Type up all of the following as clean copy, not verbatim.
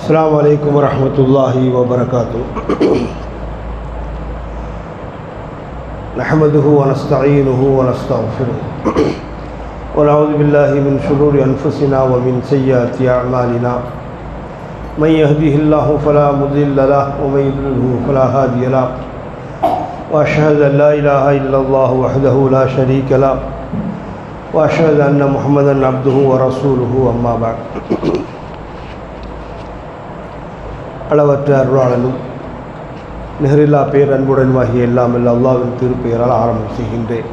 अस्सलामु अलैकुम वरहमतुल्लाहि वबरकातुहु। नहमदुहु व नस्तईनुहु व नस्तगफिरुहु व नऊज़ु बिल्लाहि मिन शुरूरि अनफुसिना व मिन सय्यिआति अअमालिना। मन यहदिहिल्लाहु फला मुदिल्ल लहु व मन युद्लिल्हु फला हादिय लहु व अशहदु अन ला इलाहा इल्लल्लाहु वहदहु ला शरीका लहु व अशहदु अन्न मुहम्मदन अब्दुहु व रसूलुहु अम्मा बअद। அளவற்ற அருளாளனும் நிகரில்லா பேரன்புடனுமாகிய எல்லாம் அல்ல அல்லாஹ்வின் திருப்பெயரால் ஆரம்பம் செய்கின்றேன்.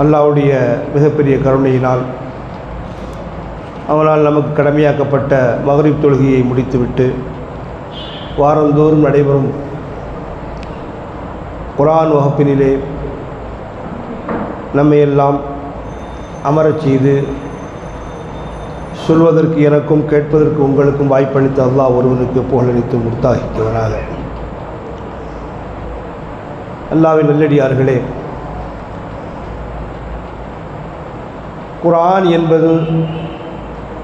அல்லாஹ்வுடைய மிகப்பெரிய கருணையினால் அவனால் நமக்கு கடமையாக்கப்பட்ட மக்ரிப் தொழுகையை முடித்துவிட்டு வாரந்தோறும் நடைபெறும் குர்ஆன் வகுப்பினிலே நம்மையெல்லாம் அமரச் செய்து சொல்வதற்கு எனக்கும் கேட்பதற்கு உங்களுக்கும் வாய்ப்பளித்த அல்லாஹ் ஒருவனுக்கு புகழளித்து முர்த்தாகிக்குவனாக. அல்லாஹ்வின் நல்லடியார்களே, குர்ஆன் என்பது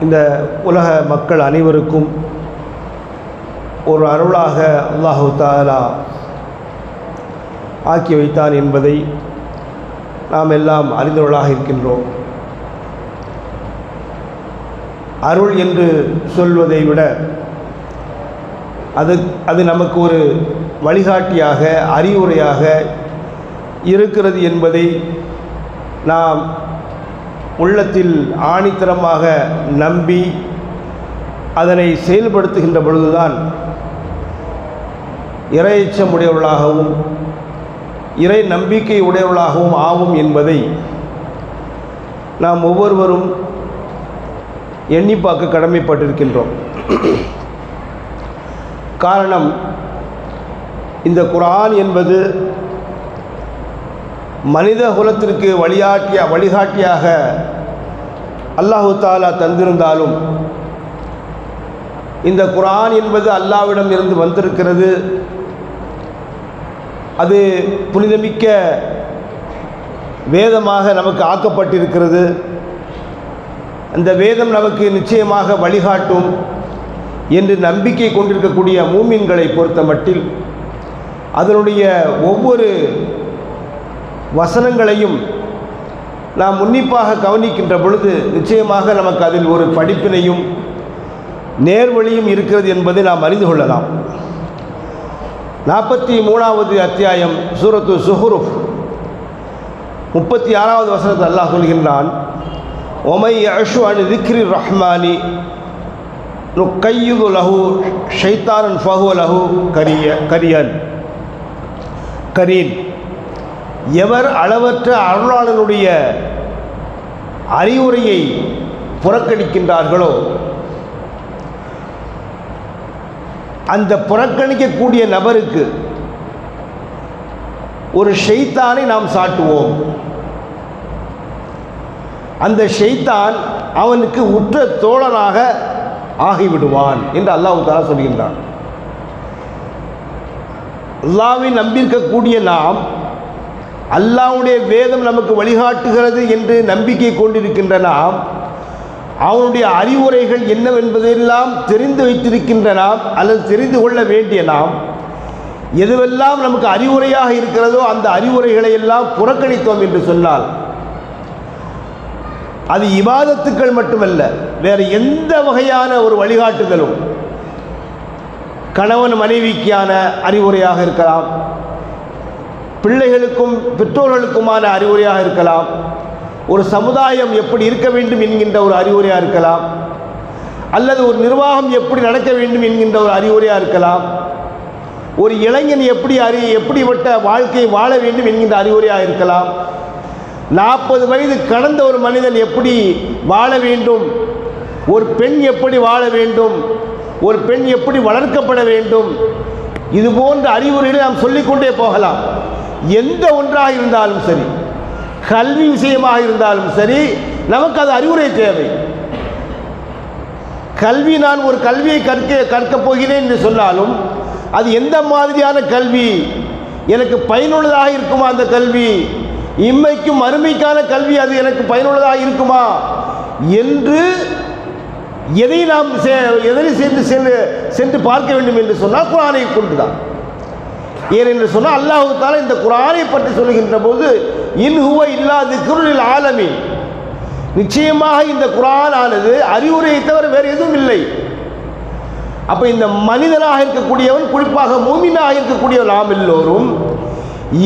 இந்த உலக மக்கள் அனைவருக்கும் ஒரு அருளாக அல்லாஹு தஆலா ஆக்கி வைத்தான் என்பதை நாம் எல்லாம் அறிந்தவர்களாக இருக்கின்றோம். அருள் என்று சொல்வதை விட அது நமக்கு ஒரு வழிகாட்டியாக அறிவுரையாக இருக்கிறது என்பதை நாம் உள்ளத்தில் ஆணித்தரமாக நம்பி அதனை செயல்படுத்துகின்ற பொழுதுதான் இறையச்சம் உடையவர்களாகவும் இறை நம்பிக்கை உடையவர்களாகவும் ஆகும் என்பதை நாம் ஒவ்வொருவரும் எண்ணி பார்க்க கடமைப்பட்டிருக்கின்றோம். காரணம், இந்த குர்ஆன் என்பது மனித குலத்திற்கு வழிகாட்டியாக அல்லாஹு தஆலா தந்திருந்தாலும் இந்த குர்ஆன் என்பது அல்லாஹ்விடம் இருந்து வந்திருக்கிறது. அது புனிதமிக்க வேதமாக நமக்கு ஆக்கப்பட்டிருக்கிறது. அந்த வேதம் நமக்கு நிச்சயமாக வழிகாட்டும் என்று நம்பிக்கை கொண்டிருக்கக்கூடிய மூமின்களை பொறுத்த மட்டில் அதனுடைய ஒவ்வொரு வசனங்களையும் நாம் உன்னிப்பாக கவனிக்கின்ற பொழுது நிச்சயமாக நமக்கு அதில் ஒரு படிப்பினையும் நேர்வழியும் இருக்கிறது என்பதை நாம் அறிந்து கொள்ளலாம். 43வது அத்தியாயம் சூரத்து ஸுஹ்ருஃப் 36வது வசனத்தில் அல்லாஹ் சொல்கின்றான், ஒமை அஷு அனு திக்ரி ரஹ்மானி நுக்கையுது லஹு ஷைத்தானன் ஃபஹுவ லஹு கரீன். எவர் அளவற்ற அருளாளனுடைய அறிவுரையை புறக்கணிக்கின்றார்களோ அந்த புறக்கணிக்கக்கூடிய நபருக்கு ஒரு ஷைத்தானை நாம் சாட்டுவோம். அந்த ஷைத்தான் அவனுக்கு உற்ற தோழனாக ஆகிவிடுவான் என்று அல்லாஹ் தஆலா சொல்கின்றான். அல்லாஹ்வை நம்பியிருக்கக்கூடிய நாம் அல்லாஹ்வுடைய வேதம் நமக்கு வழிகாட்டுகிறது என்று நம்பிக்கை கொண்டிருக்கின்ற நாம் அவனுடைய அறிவுரைகள் என்னவென்பதெல்லாம் தெரிந்து வைத்திருக்கின்ற நாம் அல்லது தெரிந்து கொள்ள வேண்டிய நாம் எதுவெல்லாம் நமக்கு அறிவுரையாக இருக்கிறதோ அந்த அறிவுரைகளை எல்லாம் புறக்கணித்தோம் என்று சொன்னால் அது இபாதத்துக்கள் மட்டுமல்ல, வேறு எந்த வகையான ஒரு வழிகாட்டுதலும் கணவன் மனைவிக்கான அறிவுரையாக இருக்கலாம், பிள்ளைகளுக்கும் பெற்றோர்களுக்குமான அறிவுரையாக இருக்கலாம், ஒரு சமுதாயம் எப்படி இருக்க வேண்டும் என்கின்ற ஒரு அறிவுரையாக இருக்கலாம், அல்லது ஒரு நிர்வாகம் எப்படி நடக்க வேண்டும் என்கின்ற ஒரு அறிவுரையாக இருக்கலாம், ஒரு இளைஞன் எப்படிப்பட்ட வாழ்க்கையை வாழ வேண்டும் என்கின்ற அறிவுரையாக இருக்கலாம், 40 வயது கடந்த ஒரு மனிதன் எப்படி வாழ வேண்டும், ஒரு பெண் எப்படி வாழ வேண்டும், ஒரு பெண் எப்படி வளர்க்கப்பட வேண்டும், இது போன்ற அறிவுரைகளை நாம் சொல்லிக்கொண்டே போகலாம். எந்த ஒன்றாக இருந்தாலும் சரி, கல்வி விஷயமாக இருந்தாலும் சரி, நமக்கு அது அறிவுரை தேவை. கல்வி, நான் ஒரு கல்வியை கற்கப் போகிறேன் என்று சொன்னாலும் அது எந்த மாதிரியான கல்வி, எனக்கு பயனுள்ளதாக இருக்குமா, அந்த கல்வி இம்மைக்கும் மறுமைக்கான கல்வி அது எனக்கு பயனுள்ளதாக இருக்குமா என்று எதை நாம் சென்று பார்க்க வேண்டும் என்று சொன்னால் குர்ஆனை கொண்டுதான். ஏனென்று சொன்னால் அல்லாஹ் தஆலா இந்த குர்ஆனை பற்றி சொல்கின்ற போது இன் ஹுவ இல்லா திக்ருல் லில் ஆலமீன், நிச்சயமாக இந்த குர்ஆன் ஆனது அறிவுரையை தவிர வேறு எதுவும் இல்லை. அப்போ இந்த மனிதனாக இருக்கக்கூடியவன், குறிப்பாக மூமினாக இருக்கக்கூடியவன் நாம் எல்லோரும்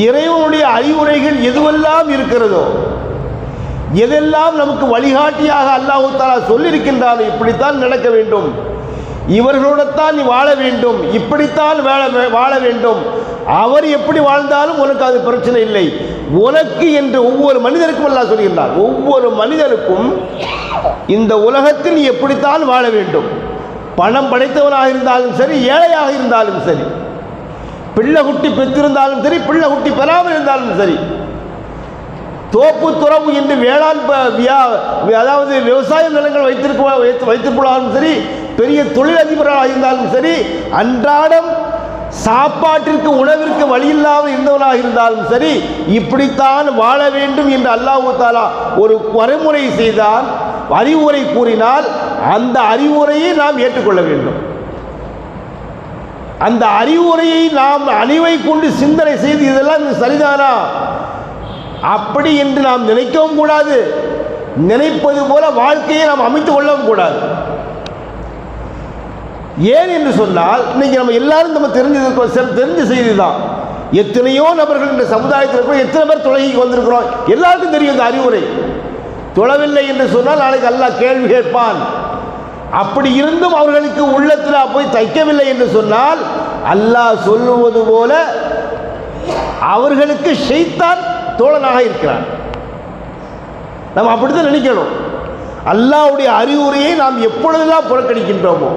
இறைவனுடைய அறிவுரைகள் எதுவெல்லாம் இருக்கிறதோ, எதெல்லாம் நமக்கு வழிகாட்டியாக அல்லாஹ் தஆலா சொல்லியிருக்கின்றானோ, இப்படித்தான் நடக்க வேண்டும், இவர்களோடத்தான் நீ வாழ வேண்டும், இப்படித்தான் வாழ வேண்டும், அவர் எப்படி வாழ்ந்தாலும் உனக்கு அது பிரச்சனை இல்லை, உனக்கு என்று ஒவ்வொரு மனிதருக்கும் அல்லாஹ் சொல்கின்றார். ஒவ்வொரு மனிதனுக்கும் இந்த உலகத்தில் நீ எப்படித்தான் வாழ வேண்டும், பணம் படைத்தவனாக இருந்தாலும் சரி, ஏழையாக இருந்தாலும் சரி, பிள்ளை குட்டி பெற்றிருந்தாலும் சரி, பிள்ளை குட்டி பெறாமல் இருந்தாலும் சரி, தோப்பு துறவு என்று வேளாண் அதாவது விவசாய நிலங்கள் வைத்திருப்பதாலும் சரி, பெரிய தொழிலதிபராக இருந்தாலும் சரி, அன்றாடம் சாப்பாட்டிற்கு உணவிற்கு வழி இல்லாமல் இருந்தவனாக இருந்தாலும் சரி, இப்படித்தான் வாழ வேண்டும் என்று அல்லாஹ் தஆலா ஒரு வரைமுறை செய்தான், அறிவுரை கூறினால் அந்த அறிவுரையை நாம் ஏற்றுக்கொள்ள வேண்டும். அந்த அறிவுரையை நாம் அணிவை கொண்டு சிந்தனை செய்து இதெல்லாம் சரிதானா அப்படி என்று நாம் நினைக்கவும் கூடாது, நினைப்பது போல வாழ்க்கையை நாம் அமைத்துக் கொள்ளவும் கூடாது. ஏன் என்று சொன்னால் இன்னைக்கு நம்ம எல்லாரும் நம்ம தெரிஞ்ச செய்தி தான். எத்தனையோ நபர்கள் இந்த சமுதாயத்தில் இருக்கிறோம், எத்தனை பேர் தொழுகைக்கு வந்திருக்கிறோம், எல்லாருக்கும் தெரியும் இந்த அறிவுரை. தொழவில்லை என்று சொன்னால் நாளைக்கு அல்லாஹ் கேள்வி கேட்பான். அப்படி இருந்தும் அவர்களுக்கு உள்ளத்தில் போய் தைக்கவில்லை என்று சொன்னால் அல்லாஹ் சொல்லுவது போல அவர்களுக்கு ஷைத்தான் தோழனாக இருக்கிறான். நாம் அப்படித்தான் நினைக்கணும். அல்லாஹ்வுடைய அறிவுரையை நாம் எப்பொழுதெல்லாம் புறக்கணிக்கின்றோமோ,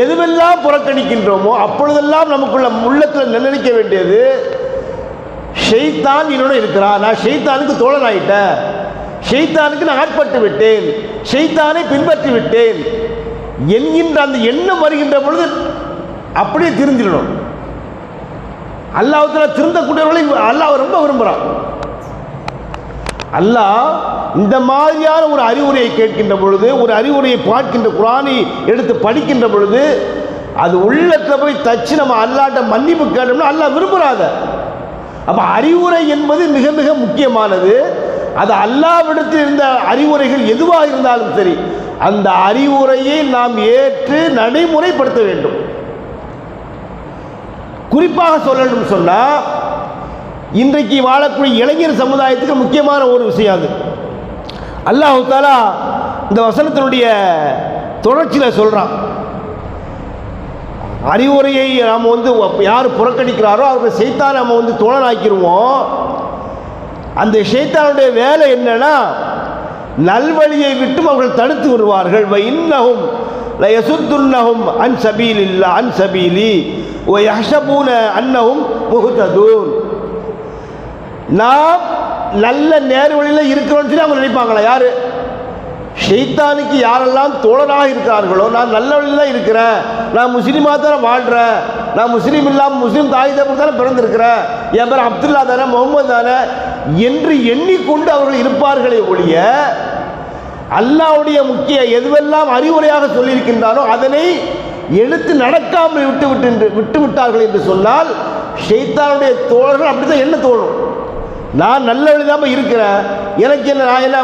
எதுவெல்லாம் புறக்கணிக்கின்றோமோ, அப்பொழுதெல்லாம் நமக்குள்ள உள்ளத்தில் நினைக்க வேண்டியது ஷைத்தான் என்னோட இருக்கிறான், நான் ஷைத்தானுக்கு தோழனாயிட்டேன், ஷைத்தானுக்கு நான் ஆட்பட்டு விட்டேன், ஷைத்தானை பின்பற்றி விட்டேன் என்கின்ற அந்த எண்ணம் வருகின்ற பொழுது அப்படியே திருந்திடணும். அல்லாஹ் திருந்தக்கூடியவர்களை அல்லாஹ் ரொம்ப விரும்புகிறான். அல்லாஹ் இந்த மாதிரியான ஒரு அறிவுரையை கேட்கின்ற பொழுது, ஒரு அறிவுரையை பார்க்கின்ற குர்ஆனை எடுத்து படிக்கின்ற பொழுது அது உள்ளத்தில் போய் தச்சு நம்ம அல்லாஹ்ட்ட மன்னிப்பு கேட்டோம்னா அல்லாஹ் விரும்புகிறாத. அப்போ அறிவுரை என்பது மிக மிக முக்கியமானது. அது அல்லாஹ்விடத்தில் இருந்த அறிவுரைகள் எதுவாக இருந்தாலும் சரி, அந்த அறிவுரையை நாம் ஏற்று நடைமுறைப்படுத்த வேண்டும். குறிப்பாக சொல்லணும் சொன்னால் இன்றைக்கு வாழக்கூடிய இளைஞர் சமுதாயத்துக்கு முக்கியமான ஒரு விஷயம் அது. அல்லாஹ் தஆலா இந்த வசனத்தினுடைய தொடர்ச்சியில் சொல்கிறான், அறிவுரையை நாம் யார் புறக்கணிக்கிறாரோ அவர்கள் ஷைத்தானை நம்ம தோழனாக்கிடுவோம். அந்த ஷைத்தானுடைய வேலை என்னன்னா, நல்வழியை விட்டும் அவர்கள் தடுத்து விடுவார்கள். இன்னஹும் லயசுத்துன்னஹும் அன் சபீலில்லாஹ் அன் சபீலி வ யஹ்ஸபூன அன்னஹும் முஹ்ததூன். நாம் நல்ல நேர் வழியில் இருக்கிறோம்னு சொல்லி அவங்க நினைப்பாங்களா? யாரு? ஷைத்தானுக்கு யாரெல்லாம் தோழனாக இருக்கிறார்களோ, நான் நல்ல வழியில் தான் இருக்கிறேன், நான் முஸ்லீமாக தானே வாழ்கிறேன், நான் முஸ்லீம் இல்லாமல் முஸ்லீம் தாய் தப்பு தானே பிறந்திருக்கிறேன், என் பேர் அப்துல்லா தானே, முகமது தானே என்று எண்ணிக்கொண்டு அவர்கள் இருப்பார்களே ஒழிய, அல்லாஹ்வுடைய முக்கிய எதுவெல்லாம் அறிவுரையாக சொல்லியிருக்கின்றானோ அதனை எடுத்து நடக்காமல் விட்டு விட்டார்கள் என்று சொன்னால் ஷைத்தானுடைய தோழர்கள் அப்படி தான் என்ன தோணும். நான் நல்ல வழிதாம இருக்கிறேன், எனக்கு என்ன, நான் என்ன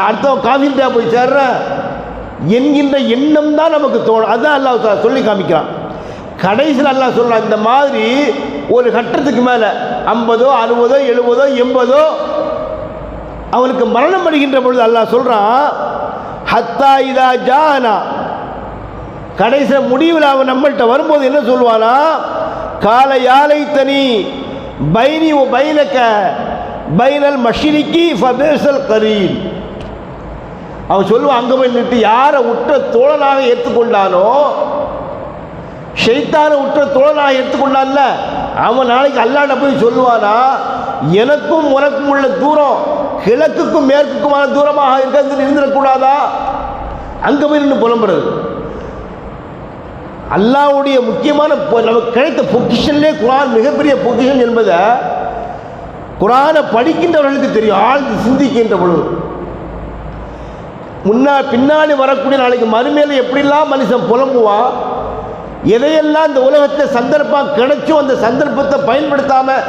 அடுத்த காஃபின்டா போய் சேர்றேன் என்கின்ற எண்ணம் தான் நமக்கு தோணும். அதுதான் அல்லாஹ் சொல்லி காமிக்கிறான். கடைசியில் அல்லாஹ் சொல்கிறான், இந்த மாதிரி ஒரு கட்டத்துக்கு மேலே 50, 60, 70, 80 அவனுக்கு மரணம் அடைகின்ற பொழுது அல்லாஹ் சொல்கிறான், ஹத்தா இதா ஜானா, கடைசியில் முடிவில் அவன் நம்மள்கிட்ட வரும்போது என்ன சொல்லுவானா, கால யாலை தனி பைனி ஓ பைனக்க பைனல் மஷிரிக்கி ஃபபேசல் கரீன். அவன் சொல்லுவான், அங்கே போய் நின்று யாரை உற்ற தோழனாக ஏற்றுக்கொண்டானோ, ஷைத்தானை உற்ற தோழனாக ஏற்றுக்கொண்டான்ல, அவன் நாளைக்கு அல்லாஹ்ட்ட போய் சொல்லுவானா, எனக்கும் உனக்கும் உள்ள தூரம் கிழக்குக்கும் மேற்குக்குமான தூரமாக இருக்கிறது இருந்துடக்கூடாதா? அங்கே போய் நின்று புலம்புறது. அல்லாஹ்வுடைய முக்கியமான நமக்கு கிடைத்த பொக்கிஷன்லே குர்ஆன் மிகப்பெரிய பொக்கிஷன் என்பதை குர்ஆனை படிக்கின்றவர்களுக்கு தெரியும், ஆழ்ந்து சிந்திக்கின்ற பொழுது. பின்னாடி வரக்கூடிய நாளைக்கு மறுமையில் எப்படிலாம் மனுஷன் புலம்புவான், எதையெல்லாம் இந்த உலகத்தில் சந்தர்ப்பம் கிடைச்சும் அந்த சந்தர்ப்பத்தை பயன்படுத்தாமல்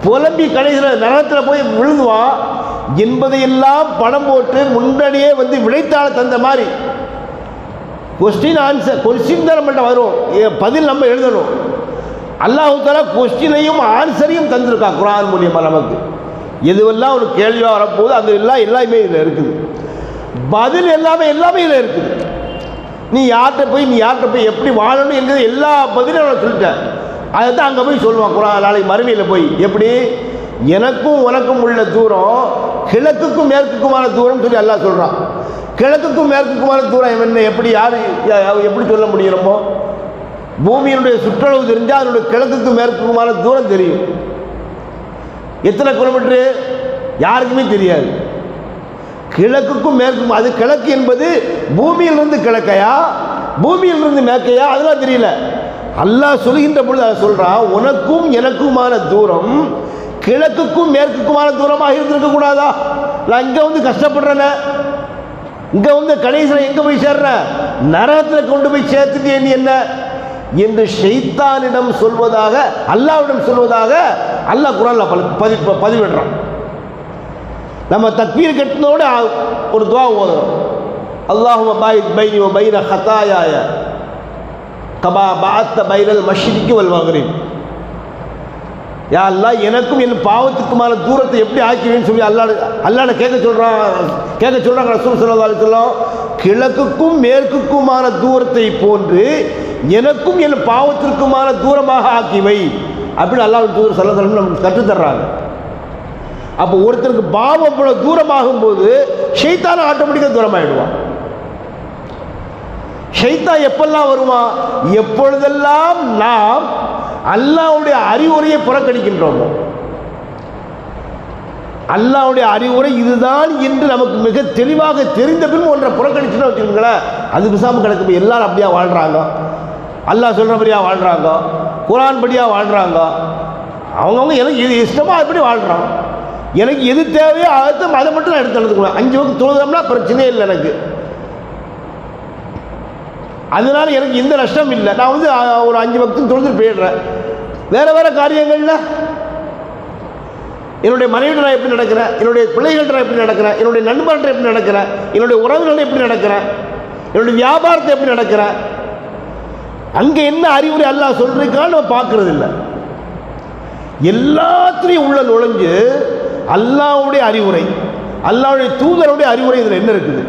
புலம்பி கடைசியில் நரகத்தில் போய் விழுங்குவான் என்பதையெல்லாம் பணம் போட்டு முன்னாடியே வந்து விடைத்தாள தந்த மாதிரி கொஸ்டின் தான் நம்மள்கிட்ட வரும், பதில் நம்ம எழுதணும். அல்லாஹ் தஆலா கொஸ்டினையும் ஆன்சரையும் தந்திருக்கான் குர்ஆன் மூலியமாக. நமக்கு எதுவெல்லாம் ஒரு கேள்வியாக வரப்போகுது அது எல்லாமே இதில் இருக்குது, பதில் எல்லாமே இதில் இருக்குது. நீ யார்கிட்ட போய் எப்படி வாழணும் என்கிறது எல்லா பதிலும் அவனை சொல்லிட்டேன். அதை தான் அங்கே போய் சொல்லுவான் குர்ஆன் நாளைக்கு மறுமையில் போய். எப்படி எனக்கும் உனக்கும் உள்ள தூரம் கிழக்குக்கும் மேற்குக்குமான தூரம் சொல்லி அல்லாஹ் சொல்கிறான். கிழக்குக்கும் மேற்குக்குமான தூரம் என்ன, எப்படி எப்படி சொல்ல முடியுமோ? பூமியினுடைய சுற்றளவு தெரிஞ்சால் அதனுடைய கிழக்குக்கும் மேற்குக்குமான தூரம் தெரியும். எத்தனை கிலோமீட்டரு யாருக்குமே தெரியாது. கிழக்குக்கும் மேற்கும், அது கிழக்கு என்பது பூமியிலிருந்து கிழக்கையா பூமியிலிருந்து மேற்கையா அதெல்லாம் தெரியல. அல்லாஹ் சொல்கின்ற பொழுது அதை சொல்கிறான், உனக்கும் எனக்குமான தூரம் கிழக்குக்கும் மேற்குக்குமான தூரமாக இருந்திருக்க கூடாதா? நான் இங்கே வந்து கஷ்டப்படுறேனே, இங்கே வந்து கடைசியில் எங்கே போய் சேர்றேன், நரகத்தில் கொண்டு போய் சேர்த்துட்டு நீ என்ன என்று ஷைத்தானிடம் சொல்வதாக அல்லாஹ்விடம் சொல்வதாக அல்லாஹ் குர்ஆனில் பதிவிடுறான். நம்ம தக்பீர் கட்டினோட ஒரு துஆ ஓதுறோம், அல்லாஹும்ம பாயித் பைனி வ பைன ஹதாயாய கமா பஅத்த பைனல் மஷ்ரிகி வல் மக்ரிப். யா அல்லாஹ் எனக்கும் என் பாவத்துக்குமான தூரத்தை எப்படி ஆக்கிவேன்னு சொல்லி அல்லாஹ் கேட்க சொல்கிறாங்க ரசூல் ஸல்லல்லாஹு அலைஹி வஸல்லம். கிழக்குக்கும் மேற்குக்குமான தூரத்தை போன்று எனக்கும் என் பாவத்திற்குமான தூரமாக ஆக்கிவை அப்படின்னு அல்லாஹ் தூதர் ஸல்லல்லாஹு அலைஹி வஸல்லம் நமக்கு கற்றுத்தர்றாங்க. அப்போ ஒருத்தருக்கு பாவம் போல தூரமாகும் போது ஷைத்தான் ஆட்டோமேட்டிக்காக தூரமாகிடுவான். ஷைத்தான் எப்பெல்லாம் வருவான், எப்பொழுதெல்லாம் நாம் அல்லாஹ்வுடைய அறிவுரையை புறக்கணிக்கின்றோமோ, அல்லாஹ்வுடைய அறிவுரை இதுதான் என்று நமக்கு மிக தெளிவாக தெரிந்த பின் ஒன்றை புறக்கணிச்சுன்னு வச்சுக்கோங்களேன், அது பிசாம கிடக்கு. எல்லாரும் அப்படியா வாழ்கிறாங்க, அல்லாஹ் சொல்கிறபடியா வாழ்கிறாங்க, குர்ஆன் படியாக வாழ்கிறாங்க. அவங்கவுங்க எனக்கு எது இஷ்டமோ அப்படி வாழ்கிறான். எனக்கு எது தேவையோ அதை மட்டும் நான் எடுத்து நடந்துக்குவேன். 5 வக்து தொழுதோம்னா பிரச்சனையே இல்லை எனக்கு, அதனால எனக்கு எந்த நஷ்டம் இல்லை. நான் வந்து ஒரு 5 வக்து தொழுதுட்டு போயிடுறேன். வேறு காரியங்களில் என்னுடைய மனைவிட்ட நான் எப்படி நடக்கிறேன், என்னுடைய பிள்ளைகள்கிட்ட நான் எப்படி நடக்கிறேன், என்னுடைய நண்பர்கிட்ட எப்படி நடக்கிறேன், என்னுடைய உறவுகளை எப்படி நடக்கிறேன், என்னுடைய வியாபாரத்தை எப்படி நடக்கிறேன், அங்கே என்ன அறிவுரை அல்லாஹ் சொல்லிருக்கான்னு நம்ம பார்க்கறது இல்லை. எல்லாத்துலேயும் உள்ள நுழைஞ்சு அல்லாஹ்வுடைய அறிவுரை, அல்லாஹ்வுடைய தூதருடைய அறிவுரை இதில் என்ன இருக்குது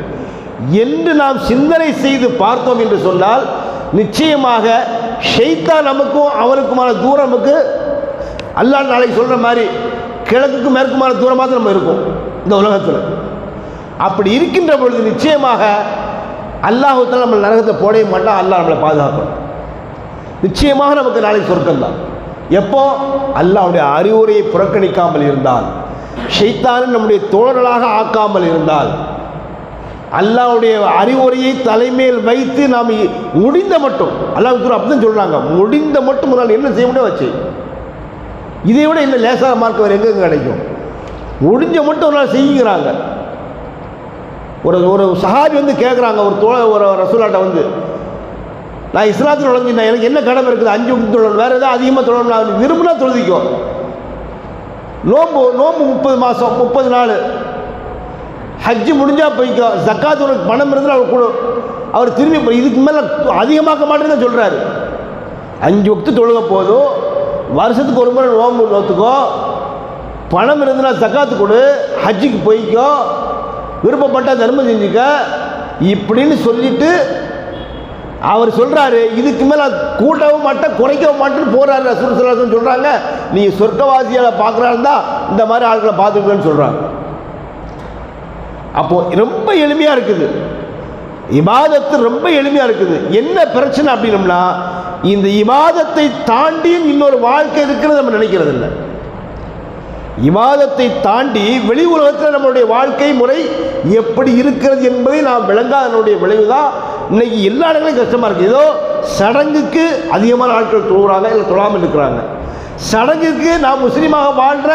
என்று நாம் சிந்தனை செய்து பார்த்தோம் என்று சொன்னால் நிச்சயமாக ஷைத்தான் நமக்கும் அவனுக்குமான தூரம் நமக்கு அல்லாஹ் நாளைக்கு சொல்கிற மாதிரி கிழக்குக்கும் மேற்குமான தூரமாக தான் நம்ம இருக்கும் இந்த உலகத்தில். அப்படி இருக்கின்ற பொழுது நிச்சயமாக அல்லாஹ்வுத்தாலா நம்ம நரகத்தை போடவே மாட்டான். அல்லாஹ் நம்மளை பாதுகாக்கணும். நிச்சயமாக நமக்கு நாளைக்கு சொர்க்கம் தான். எப்போ அல்லாஹ்வுடைய அறிவுரையை புறக்கணிக்காமல் இருந்தால், ஷைத்தானை நம்முடைய தோழர்களாக ஆக்காமல் இருந்தால், அல்லாஹ்வுடைய அறிவுரையை தலைமையில் வைத்து நாம் முடிந்த மட்டும், அல்லாஹ் அப்படிதான் சொல்கிறாங்க, முடிந்த மட்டும் முன்னால் என்ன செய்ய முடியும் வச்சு, இதை விட இன்னும் லேசாக மார்க் வேறு எங்கே கிடைக்கும், முடிஞ்ச மட்டும் ஒரு நாள் செய்யுங்கிறாங்க. ஒரு சஹாபி வந்து கேட்குறாங்க ஒரு ரசூலாட்ட வந்து, நான் இஸ்லாத்தில் நுழைஞ்சிட்டேன், எனக்கு என்ன கடமை இருக்குது, 5 வக்து தொழணும், வேறு எதாவது அதிகமாக தொழணும், நான் விரும்பினா தொழுதிக்கோ. நோம்பு 30 மாதம் 30 நாள், ஹஜ்ஜு முடிஞ்சால் போய்க்கோ, ஜக்காத் உனக்கு பணம் இருந்தால் அவர் கூட அவர் திரும்பி இதுக்கு மேலே அதிகமாக்க மாட்டேன்னு சொல்கிறாரு. 5 வக்து தொழுக போதும், வருஷத்துக்கு ஒரு முறை நோம்பு நோத்துக்கோ, பணம் இருந்ததுன்னா ஜக்காத்து கொடு, ஹஜ்ஜுக்கு போய்க்கோ, விருப்பப்பட்டால் தர்மம் செஞ்சுக்க இப்படின்னு சொல்லிட்டு அவர் சொல்கிறாரு. இதுக்கு மேலே கூட்டவும் மாட்டேன் குறைக்கவும் மாட்டேன்னு போகிறாரு ரசூல் ஸல்லல்லாஹு அலைஹி வஸல்லம் சொல்கிறாங்க. நீங்கள் சொர்க்கவாசியால் பார்க்குறாருந்தா இந்த மாதிரி ஆட்களை பார்த்துக்கன்னு சொல்கிறாங்க. அப்போது ரொம்ப எளிமையாக இருக்குது, இபாதத்து ரொம்ப எளிமையாக இருக்குது. என்ன பிரச்சனை அப்படின்னம்னா, இந்த இபாதத்தை தாண்டியும் இன்னொரு வாழ்க்கை இருக்கிறது நம்ம நினைக்கிறது இல்லை. இபாதத்தை தாண்டி வெளி உலகத்தில் நம்மளுடைய வாழ்க்கை முறை எப்படி இருக்கிறது என்பதை நாம் விளங்காதனுடைய விளைவு தான் இன்னைக்கு எல்லா இடங்களையும் கஷ்டமாக இருக்குது. ஏதோ சடங்குக்கு அதிகமான ஆட்கள் தொழுகிறாங்க, இல்லை தொழாமல் இருக்கிறாங்க. சடங்குக்கு நான் முஸ்லீமாக வாழ்கிற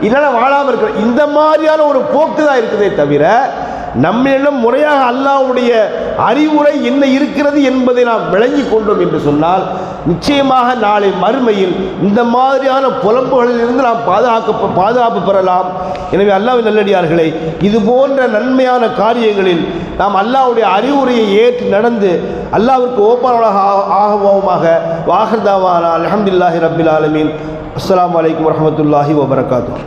இல்லைன்னா வாழாமல் இருக்கிற இந்த மாதிரியான ஒரு போக்கு தான் இருக்குதே தவிர நம்மிடம் முறையாக அல்லாஹ்வுடைய அறிவுரை என்ன இருக்கிறது என்பதை நாம் விளங்கி கொண்டோம் என்று சொன்னால் நிச்சயமாக நாளை மறுமையில் இந்த மாதிரியான புலம்புகளில் இருந்து நாம் பாதுகாப்பு பெறலாம். எனவே அல்லாஹ்வின் நல்லடியார்களே, இது போன்ற நன்மையான காரியங்களில் நாம் அல்லாஹ்வுடைய அறிவுரையை ஏற்று நடந்து அல்லாஹ்விற்கு ஓப்பாளராக ஆகுவோமாக. வாஹிர் தாவானா அல்ஹம்துலில்லாஹி ரப்பில் ஆலமீன். அஸ்ஸலாமு அலைக்கும் வரஹ்மத்துல்லாஹி வபரகாத்துஹு.